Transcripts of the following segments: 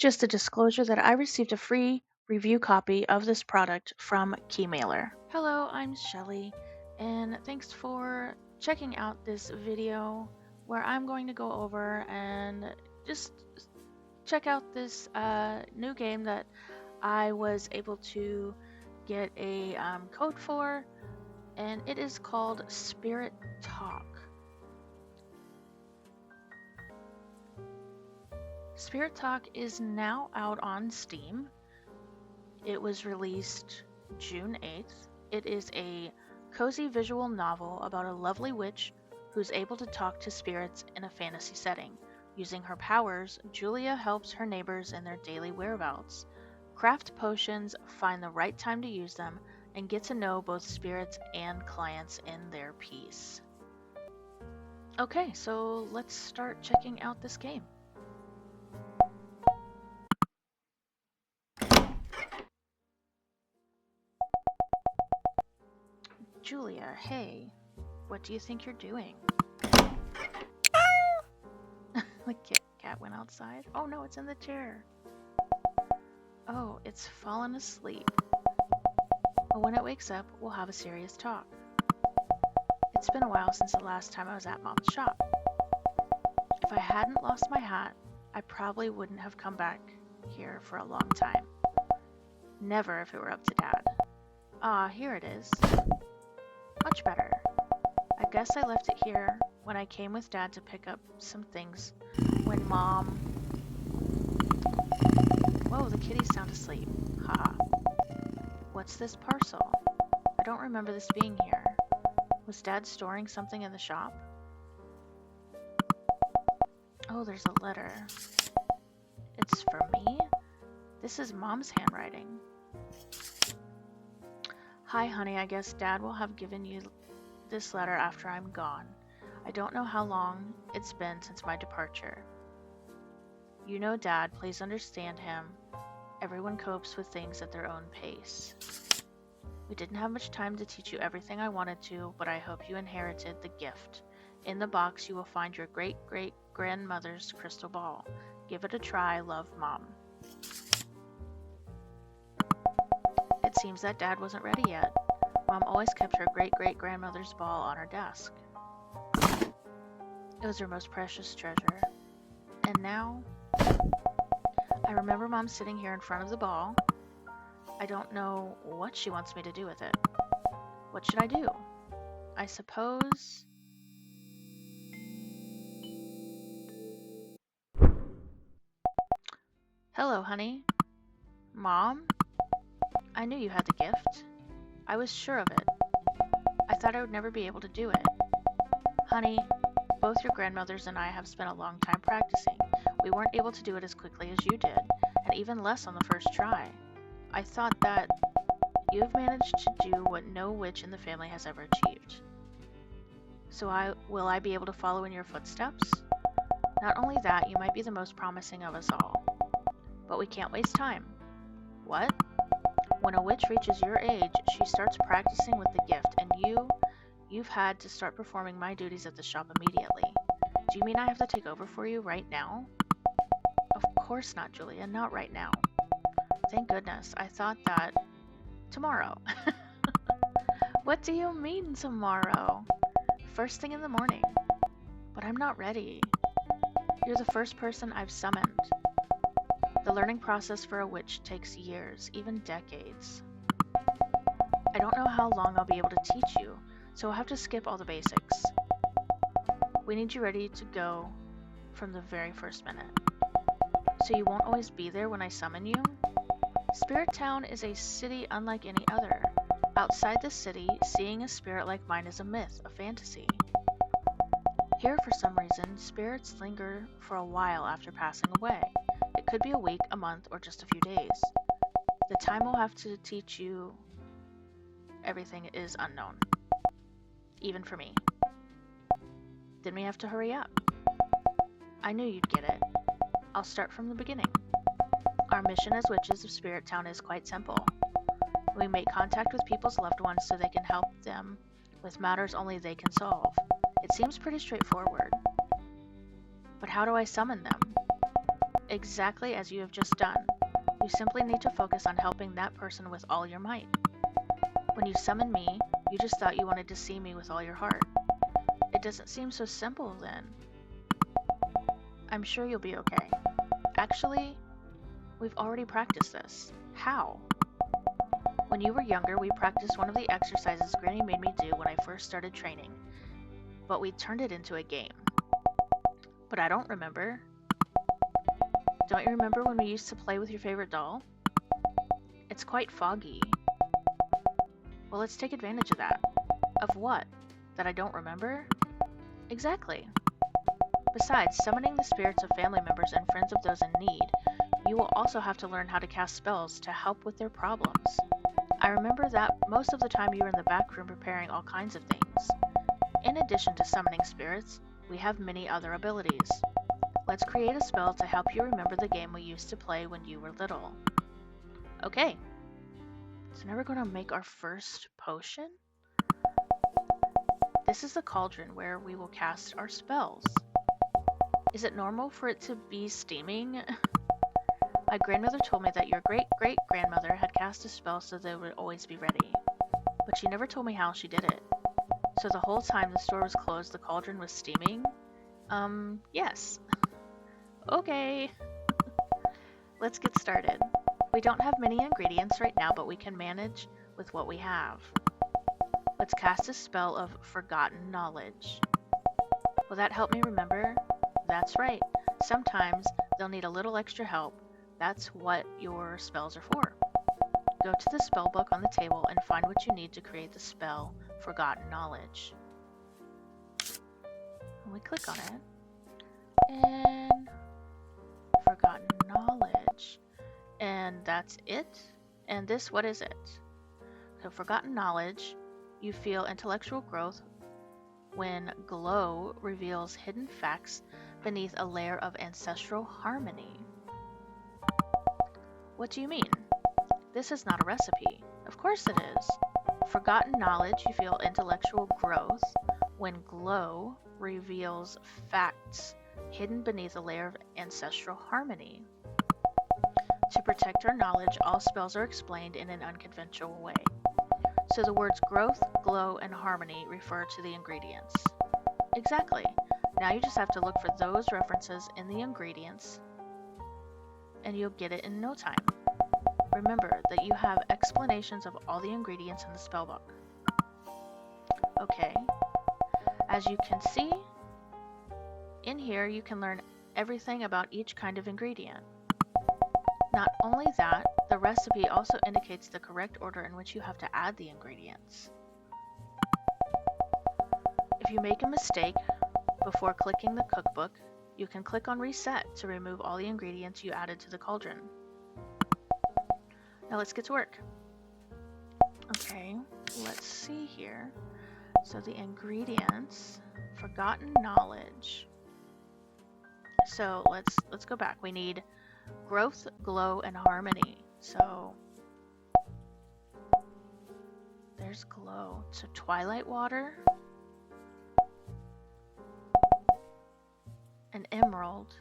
Just a disclosure that I received a free review copy of this product from Keymailer. Hello, I'm Shelly, and thanks for checking out this video where I'm going to go over and just check out this new game that I was able to get a code for, and it is called Spirit Talk. Spirit Talk is now out on Steam. It was released June 8th. It is a cozy visual novel about a lovely witch who's able to talk to spirits in a fantasy setting. Using her powers, Julia helps her neighbors in their daily whereabouts, craft potions, find the right time to use them, and get to know both spirits and clients in their peace. Okay, so let's start checking out this game. Julia, hey, what do you think you're doing? The cat went outside. Oh no, it's in the chair. Oh, it's fallen asleep. But when it wakes up, we'll have a serious talk. It's been a while since the last time I was at Mom's shop. If I hadn't lost my hat, I probably wouldn't have come back here for a long time. Never if it were up to Dad. Ah, here it is. Much better. I guess I left it here when I came with Dad to pick up some things when Mom... Whoa, the kitty's sound asleep. Haha. What's this parcel? I don't remember this being here. Was Dad storing something in the shop? Oh, there's a letter. It's for me? This is Mom's handwriting. Hi, honey, I guess Dad will have given you this letter after I'm gone. I don't know how long it's been since my departure. You know Dad, please understand him. Everyone copes with things at their own pace. We didn't have much time to teach you everything I wanted to, but I hope you inherited the gift. In the box you will find your great-great-grandmother's crystal ball. Give it a try, love, Mom. It seems that Dad wasn't ready yet. Mom always kept her great-great-grandmother's ball on her desk. It was her most precious treasure. And now, I remember Mom sitting here in front of the ball. I don't know what she wants me to do with it. What should I do? I suppose... Hello, honey. Mom? I knew you had the gift. I was sure of it. I thought I would never be able to do it. Honey, both your grandmothers and I have spent a long time practicing. We weren't able to do it as quickly as you did, and even less on the first try. I thought that you have managed to do what no witch in the family has ever achieved. So will I be able to follow in your footsteps? Not only that, you might be the most promising of us all. But we can't waste time. What? When a witch reaches your age, she starts practicing with the gift, and you've had to start performing my duties at the shop immediately. Do you mean I have to take over for you right now? Of course not, Julia, not right now. Thank goodness, I thought that... Tomorrow. What do you mean tomorrow? First thing in the morning. But I'm not ready. You're the first person I've summoned. The learning process for a witch takes years, even decades. I don't know how long I'll be able to teach you, so I'll have to skip all the basics. We need you ready to go from the very first minute. So you won't always be there when I summon you? Spirit Town is a city unlike any other. Outside the city, seeing a spirit like mine is a myth, a fantasy. Here, for some reason, spirits linger for a while after passing away. It could be a week, a month, or just a few days. The time we'll have to teach you everything is unknown. Even for me. Then we have to hurry up. I knew you'd get it. I'll start from the beginning. Our mission as witches of Spirit Town is quite simple. We make contact with people's loved ones so they can help them with matters only they can solve. It seems pretty straightforward. But how do I summon them? exactly as you have just done. You simply need to focus on helping that person with all your might. When you summoned me, you just thought you wanted to see me with all your heart. It doesn't seem so simple then. I'm sure you'll be okay. Actually, we've already practiced this. How? When you were younger, we practiced one of the exercises Granny made me do when I first started training, but we turned it into a game. But I don't remember. Don't you remember when we used to play with your favorite doll? It's quite foggy. Well, let's take advantage of that. Of what? That I don't remember? Exactly. Besides summoning the spirits of family members and friends of those in need, you will also have to learn how to cast spells to help with their problems. I remember that most of the time you were in the back room preparing all kinds of things. In addition to summoning spirits, we have many other abilities. Let's create a spell to help you remember the game we used to play when you were little. Okay. So now we're going to make our first potion. This is the cauldron where we will cast our spells. Is it normal for it to be steaming? My grandmother told me that your great-great-grandmother had cast a spell so that it would always be ready. But she never told me how she did it. So the whole time the store was closed, the cauldron was steaming? Yes. Okay. Let's get started. We don't have many ingredients right now, but we can manage with what we have. Let's cast a spell of forgotten knowledge. Will that help me remember? That's right. Sometimes they'll need a little extra help. That's what your spells are for. Go to the spell book on the table and find what you need to create the spell Forgotten Knowledge. And we click on it. And Forgotten Knowledge. And that's it. And this, what is it? So Forgotten Knowledge, you feel intellectual growth when glow reveals hidden facts beneath a layer of ancestral harmony. What do you mean? This is not a recipe. Of course it is. Forgotten knowledge, you feel intellectual growth when glow reveals facts hidden beneath a layer of ancestral harmony. To protect our knowledge, all spells are explained in an unconventional way. So the words growth, glow, and harmony refer to the ingredients. Exactly. Now you just have to look for those references in the ingredients and you'll get it in no time. Remember that you have explanations of all the ingredients in the spellbook. Okay. As you can see, in here you can learn everything about each kind of ingredient. Not only that, the recipe also indicates the correct order in which you have to add the ingredients. If you make a mistake before clicking the cookbook, you can click on Reset to remove all the ingredients you added to the cauldron. Now let's get to work. Okay, let's see here. So the ingredients, forgotten knowledge. So let's go back. We need growth, glow, and harmony. So there's glow. So twilight water, an emerald,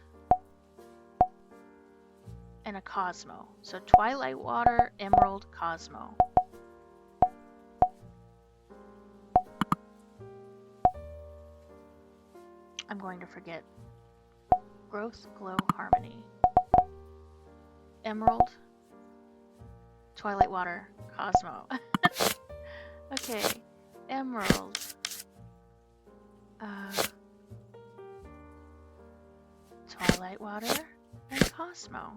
and a Cosmo. So twilight water, emerald, Cosmo. I'm going to forget. Growth, glow, harmony. Emerald, twilight water, Cosmo. Okay, emerald. Twilight water and Cosmo.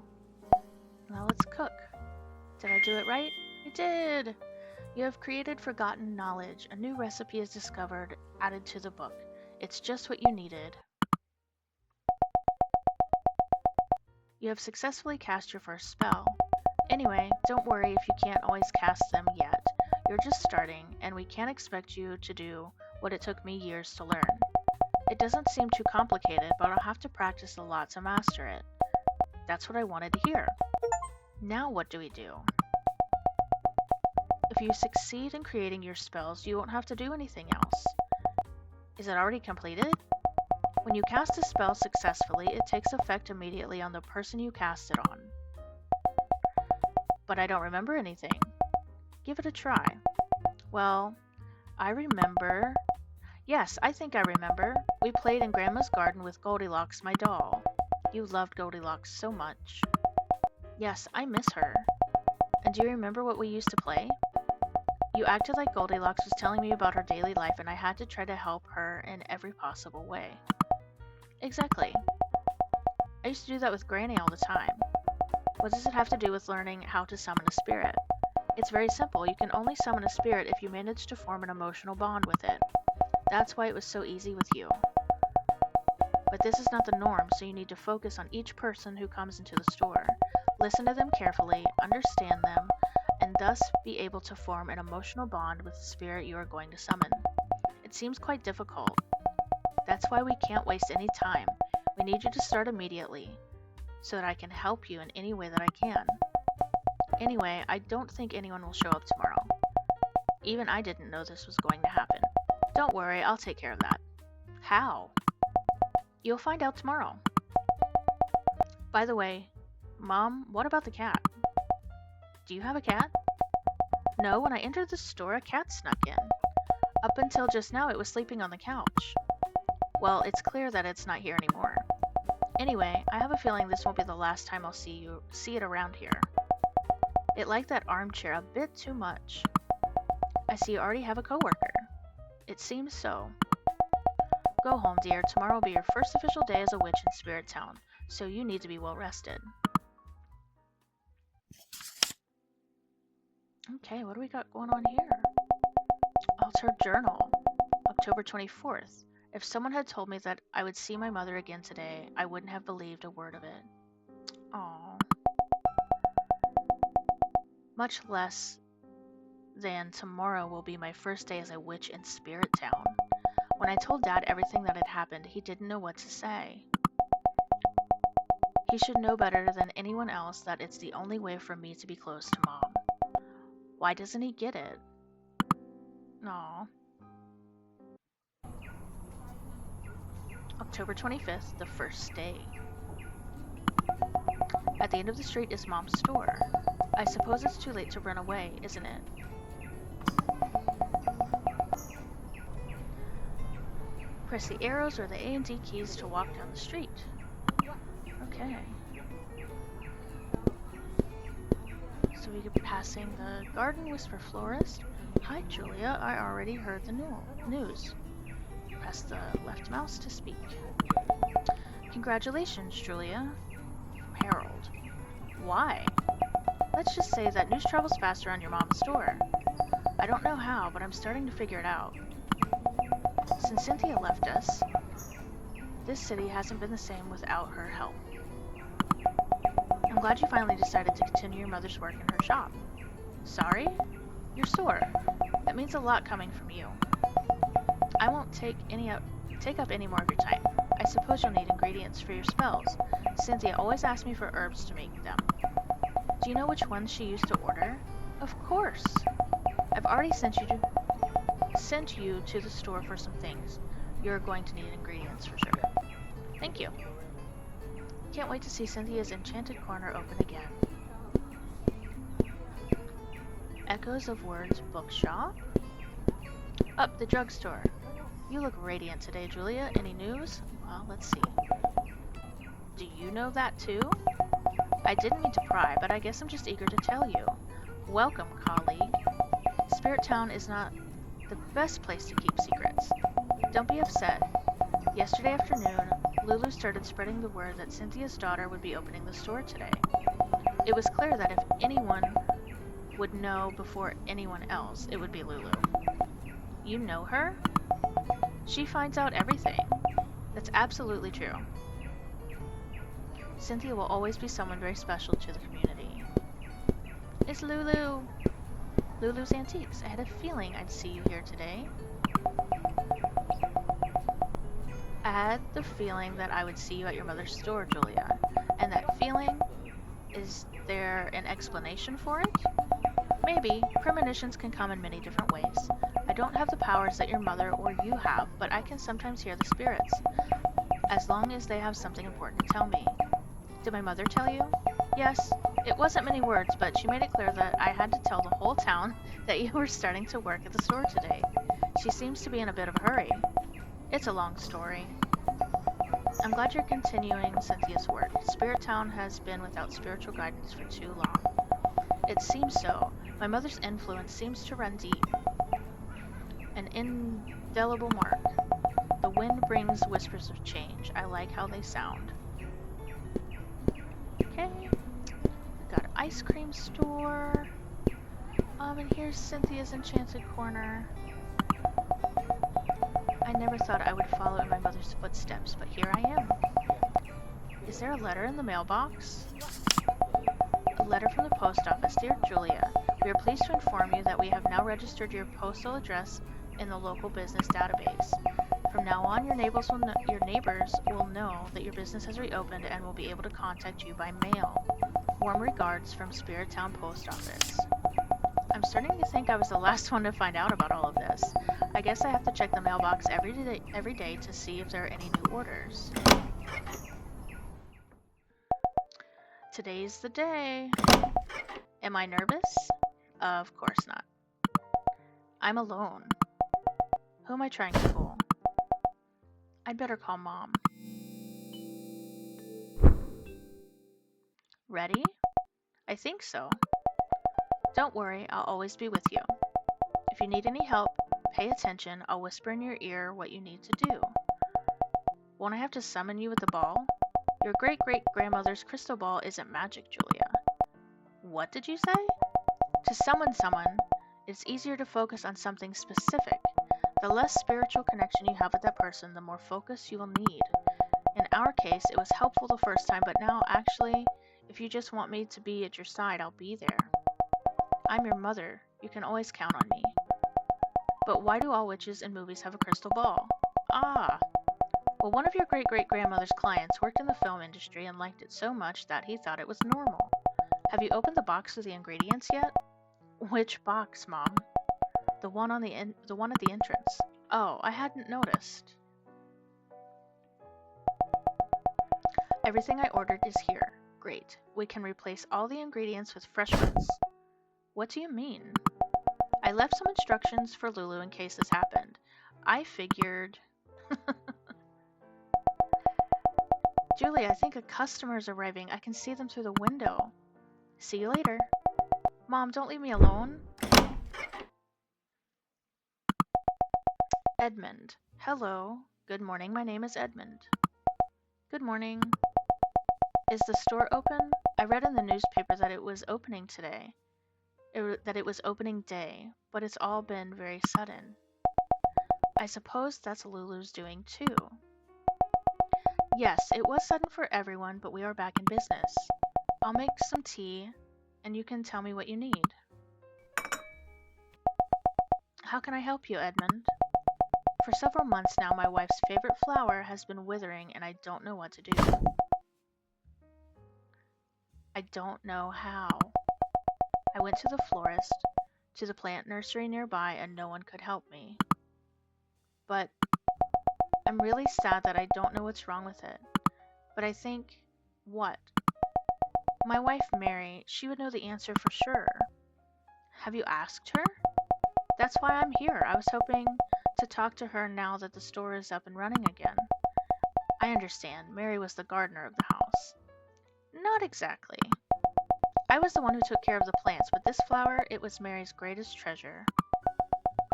Now let's cook. Did I do it right? I did! You have created forgotten knowledge. A new recipe is discovered, added to the book. It's just what you needed. You have successfully cast your first spell. Anyway, don't worry if you can't always cast them yet. You're just starting, and we can't expect you to do what it took me years to learn. It doesn't seem too complicated, but I'll have to practice a lot to master it. That's what I wanted to hear. Now what do we do? If you succeed in creating your spells, you won't have to do anything else. Is it already completed? When you cast a spell successfully, it takes effect immediately on the person you cast it on. But I don't remember anything. Give it a try. Well, I remember. Yes, I think I remember. We played in Grandma's garden with Goldilocks, my doll. You loved Goldilocks so much. Yes, I miss her. And do you remember what we used to play? You acted like Goldilocks was telling me about her daily life, and I had to try to help her in every possible way. Exactly. I used to do that with Granny all the time. What does it have to do with learning how to summon a spirit? It's very simple. You can only summon a spirit if you manage to form an emotional bond with it. That's why it was so easy with you. But this is not the norm, so you need to focus on each person who comes into the store. Listen to them carefully, understand them, and thus be able to form an emotional bond with the spirit you are going to summon. It seems quite difficult. That's why we can't waste any time. We need you to start immediately, so that I can help you in any way that I can. Anyway, I don't think anyone will show up tomorrow. Even I didn't know this was going to happen. Don't worry, I'll take care of that. How? You'll find out tomorrow. By the way, Mom, what about the cat? Do you have a cat? No, when I entered the store, a cat snuck in. Up until just now, it was sleeping on the couch. Well, it's clear that it's not here anymore. Anyway, I have a feeling this won't be the last time I'll see it around here. It liked that armchair a bit too much. I see you already have a coworker. It seems so. Go home, dear. Tomorrow will be your first official day as a witch in Spirit Town, so you need to be well rested. Okay, what do we got going on here? Altered Journal, October 24th. If someone had told me that I would see my mother again today, I wouldn't have believed a word of it. Aww. Much less than tomorrow will be my first day as a witch in Spirit Town. When I told Dad everything that had happened, he didn't know what to say. He should know better than anyone else that it's the only way for me to be close to Mom. Why doesn't he get it? Aww. October 25th, the first day. At the end of the street is Mom's store. I suppose it's too late to run away, isn't it? Press the arrows or the A and D keys to walk down the street. Okay. So we could be passing the garden whisper florist. Hi, Julia. I already heard the news. Press the left mouse to speak. Congratulations, Julia. From Harold. Why? Let's just say that news travels faster on your mom's store. I don't know how, but I'm starting to figure it out. Since Cynthia left us, this city hasn't been the same without her help. I'm glad you finally decided to continue your mother's work in her shop. Sorry? You're sore. That means a lot coming from you. I won't take up any more of your time. I suppose you'll need ingredients for your spells. Cynthia always asks me for herbs to make them. Do you know which ones she used to order? Of course. I've already sent you to the store for some things. You're going to need ingredients for sure. Thank you. Can't wait to see Cynthia's Enchanted Corner open again. Echoes of Words Bookshop. Up, the drugstore. You look radiant today, Julia. Any news? Well, let's see. Do you know that too? I didn't mean to pry, but I guess I'm just eager to tell you. Welcome, colleague. Spirit Town is not the best place to keep secrets. Don't be upset. Yesterday afternoon, Lulu started spreading the word that Cynthia's daughter would be opening the store today. It was clear that if anyone would know before anyone else, it would be Lulu. You know her? She finds out everything. That's absolutely true. Cynthia will always be someone very special to the community. It's Lulu! Lulu's Antiques. I had a feeling I'd see you here today. I had the feeling that I would see you at your mother's store, Julia. And that feeling, is there an explanation for it? Maybe. Premonitions can come in many different ways. I don't have the powers that your mother or you have, but I can sometimes hear the spirits. as long as they have something important to tell me. Did my mother tell you? Yes. It wasn't many words, but she made it clear that I had to tell the whole town that you were starting to work at the store today. She seems to be in a bit of a hurry. It's a long story. I'm glad you're continuing Cynthia's work. Spirit Town has been without spiritual guidance for too long. It seems so. My mother's influence seems to run deep. An indelible mark. The wind brings whispers of change. I like how they sound. Okay. Got an ice cream store. And here's Cynthia's enchanted corner. I never thought I would follow in my mother's footsteps, but here I am. Is there a letter in the mailbox? A letter from the post office. Dear Julia, we are pleased to inform you that we have now registered your postal address in the local business database. From now on, your neighbors will know that your business has reopened and will be able to contact you by mail. Warm regards from Spirit Town Post Office. I'm starting to think I was the last one to find out about all of this. I guess I have to check the mailbox every day to see if there are any new orders. Today's the day. Am I nervous? Of course not. I'm alone. Who am I trying to fool? I'd better call Mom. Ready? I think so. Don't worry, I'll always be with you. If you need any help, pay attention. I'll whisper in your ear what you need to do. Won't I have to summon you with the ball? Your great-great-grandmother's crystal ball isn't magic, Julia. What did you say? To summon someone, it's easier to focus on something specific. The less spiritual connection you have with that person, the more focus you will need. In our case, it was helpful the first time, but now, actually, if you just want me to be at your side, I'll be there. I'm your mother. You can always count on me. But why do all witches in movies have a crystal ball? Ah! Well, one of your great-great-grandmother's clients worked in the film industry and liked it so much that he thought it was normal. Have you opened the box with the ingredients yet? Which box, Mom? The one at the entrance. Oh, I hadn't noticed. Everything I ordered is here. Great. We can replace all the ingredients with fresh ones. What do you mean? I left some instructions for Lulu in case this happened. I figured... Julie, I think a customer's arriving. I can see them through the window. See you later. Mom, don't leave me alone. Edmund. Hello. Good morning. My name is Edmund. Good morning. Is the store open? I read in the newspaper that it was opening today. That it was opening day, but it's all been very sudden. I suppose that's Lulu's doing too. Yes, it was sudden for everyone, but we are back in business. I'll make some tea, and you can tell me what you need. How can I help you, Edmund? For several months now, my wife's favorite flower has been withering, and I don't know what to do. I don't know how. I went to the florist, to the plant nursery nearby, and no one could help me. But I'm really sad that I don't know what's wrong with it. But I think, what? My wife, Mary, she would know the answer for sure. Have you asked her? That's why I'm here. I was hoping to talk to her now that the store is up and running again. I understand. Mary was the gardener of the house. Not exactly. I was the one who took care of the plants, but this flower, it was Mary's greatest treasure.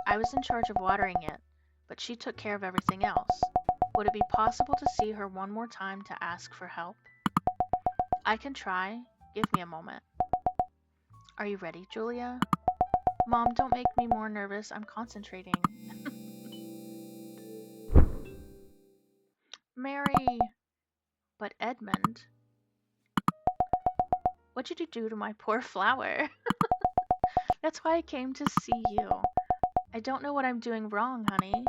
I was in charge of watering it, but she took care of everything else. Would it be possible to see her one more time to ask for help? I can try. Give me a moment. Are you ready, Julia? Mom, don't make me more nervous. I'm concentrating. Mary! But Edmund... What did you do to my poor flower? That's why I came to see you. I don't know what I'm doing wrong, honey.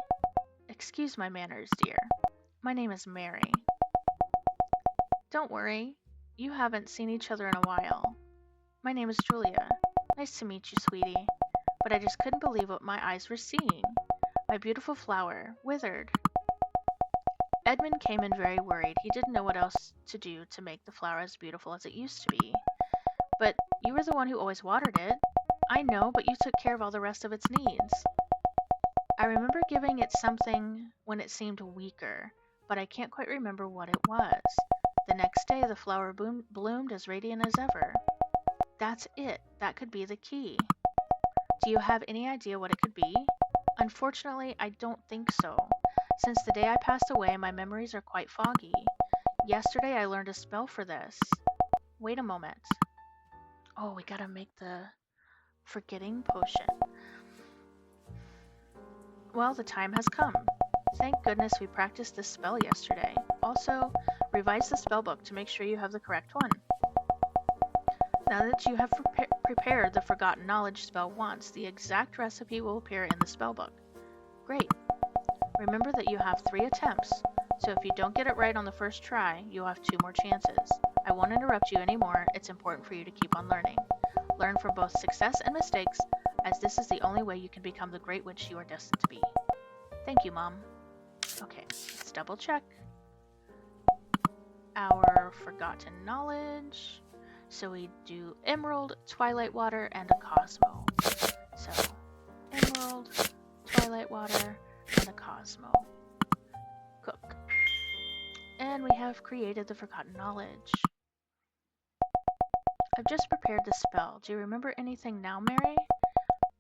Excuse my manners, dear. My name is Mary. Don't worry. You haven't seen each other in a while. My name is Julia. Nice to meet you, sweetie. But I just couldn't believe what my eyes were seeing. My beautiful flower, withered. Edmund came in very worried. He didn't know what else to do to make the flower as beautiful as it used to be. But you were the one who always watered it. I know, but you took care of all the rest of its needs. I remember giving it something when it seemed weaker, but I can't quite remember what it was. The next day, the flower bloomed as radiant as ever. That's it. That could be the key. Do you have any idea what it could be? Unfortunately, I don't think so. Since the day I passed away, my memories are quite foggy. Yesterday, I learned a spell for this. Wait a moment. Oh, we gotta make the forgetting potion. Well, the time has come. Thank goodness we practiced this spell yesterday. Also, revise the spellbook to make sure you have the correct one. Now that you have prepared the Forgotten Knowledge spell once, the exact recipe will appear in the spellbook. Great. Remember that you have 3 attempts, so if you don't get it right on the first try, you'll have 2 more chances. I won't interrupt you anymore. It's important for you to keep on learning. Learn from both success and mistakes, as this is the only way you can become the great witch you are destined to be. Thank you, Mom. Okay, let's double check our Forgotten Knowledge. So we do Emerald, Twilight Water, and a Cosmo. So, Emerald, Twilight Water, and a Cosmo. Cook. And we have created the Forgotten Knowledge. I've just prepared the spell. Do you remember anything now, Mary?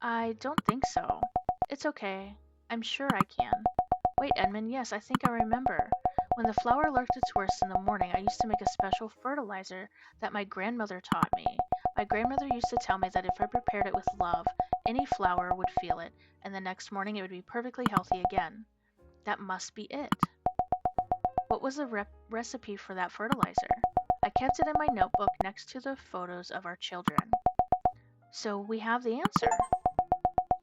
I don't think so. It's okay. I'm sure I can. Wait, Edmund, yes, I think I remember. When the flower lurked its worst in the morning, I used to make a special fertilizer that my grandmother taught me. My grandmother used to tell me that if I prepared it with love, any flower would feel it, and the next morning it would be perfectly healthy again. That must be it. What was the recipe for that fertilizer? I kept it in my notebook next to the photos of our children. So we have the answer.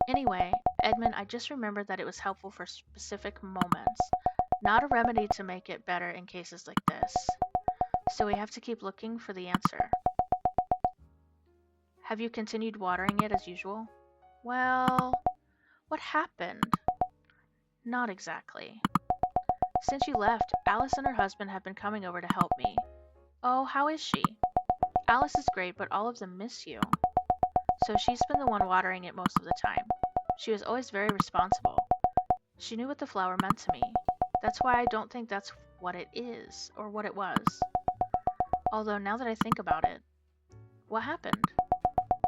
Anyway, Edmund, I just remembered that it was helpful for specific moments, not a remedy to make it better in cases like this. So we have to keep looking for the answer. Have you continued watering it as usual? Well, what happened? Not exactly. Since you left, Alice and her husband have been coming over to help me. Oh, how is she? Alice is great, but all of them miss you. So she's been the one watering it most of the time. She was always very responsible. She knew what the flower meant to me. That's why I don't think that's what it is, or what it was. Although now that I think about it, what happened?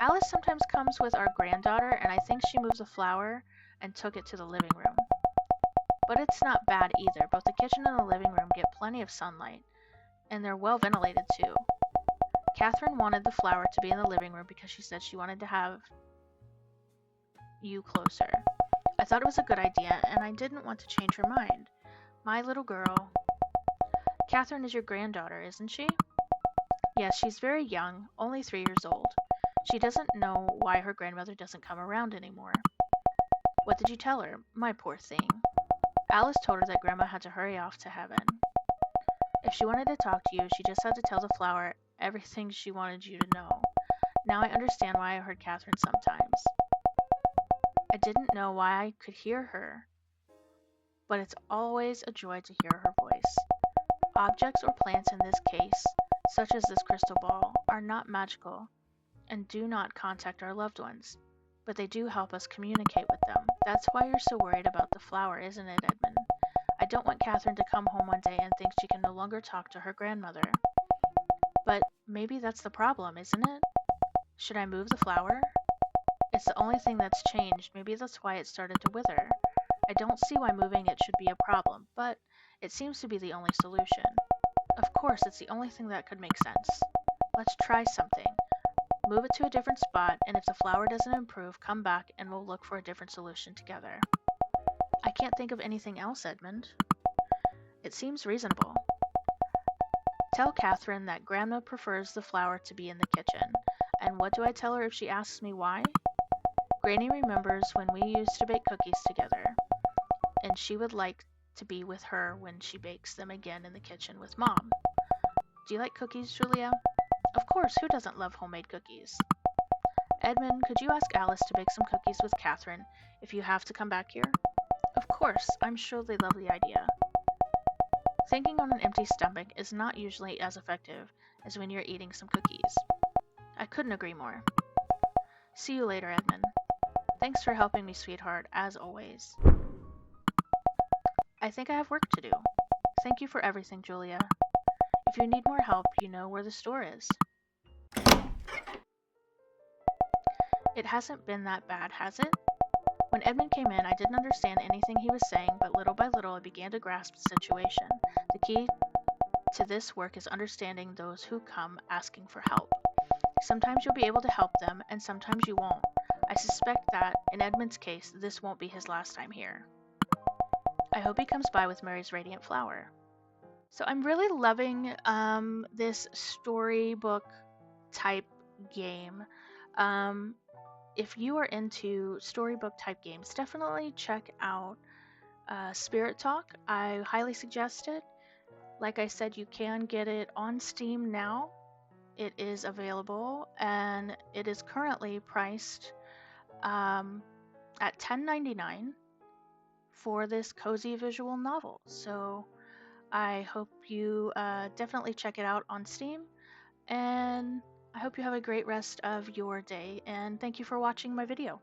Alice sometimes comes with our granddaughter, and I think she moved the flower and took it to the living room. But it's not bad either. Both the kitchen and the living room get plenty of sunlight, and they're well ventilated too. Catherine wanted the flower to be in the living room because she said she wanted to have you closer. I thought it was a good idea, and I didn't want to change her mind. My little girl. Catherine is your granddaughter, isn't she? Yes, she's very young, only 3 years old. She doesn't know why her grandmother doesn't come around anymore. What did you tell her? My poor thing. Alice told her that Grandma had to hurry off to heaven. If she wanted to talk to you, she just had to tell the flower everything she wanted you to know. Now I understand why I heard Catherine sometimes. I didn't know why I could hear her, but it's always a joy to hear her voice. Objects or plants in this case, such as this crystal ball, are not magical and do not contact our loved ones, but they do help us communicate with them. That's why you're so worried about the flower, isn't it, Edmund? I don't want Catherine to come home one day and think she can no longer talk to her grandmother. But maybe that's the problem, isn't it? Should I move the flower? It's the only thing that's changed. Maybe that's why it started to wither. I don't see why moving it should be a problem, but it seems to be the only solution. Of course, it's the only thing that could make sense. Let's try something. Move it to a different spot, and if the flower doesn't improve, come back and we'll look for a different solution together. I can't think of anything else, Edmund. It seems reasonable. Tell Catherine that Grandma prefers the flower to be in the kitchen. And what do I tell her if she asks me why? Granny remembers when we used to bake cookies together, and she would like to be with her when she bakes them again in the kitchen with Mom. Do you like cookies, Julia? Of course, who doesn't love homemade cookies? Edmund, could you ask Alice to bake some cookies with Catherine if you have to come back here? Of course, I'm sure they love the idea. Thinking on an empty stomach is not usually as effective as when you're eating some cookies. I couldn't agree more. See you later, Edmund. Thanks for helping me, sweetheart, as always. I think I have work to do. Thank you for everything, Julia. If you need more help, you know where the store is. It hasn't been that bad, has it? When Edmund came in, I didn't understand anything he was saying, but little by little I began to grasp the situation. The key to this work is understanding those who come asking for help. Sometimes you'll be able to help them, and sometimes you won't. I suspect that, in Edmund's case, this won't be his last time here. I hope he comes by with Mary's radiant flower. So I'm really loving this storybook type game. If you are into storybook type games, definitely check out Spirit Talk. I highly suggest it. Like I said, you can get it on Steam now. It is available, and it is currently priced at $10.99 for this cozy visual novel. So I hope you definitely check it out on Steam, and I hope you have a great rest of your day, and thank you for watching my video.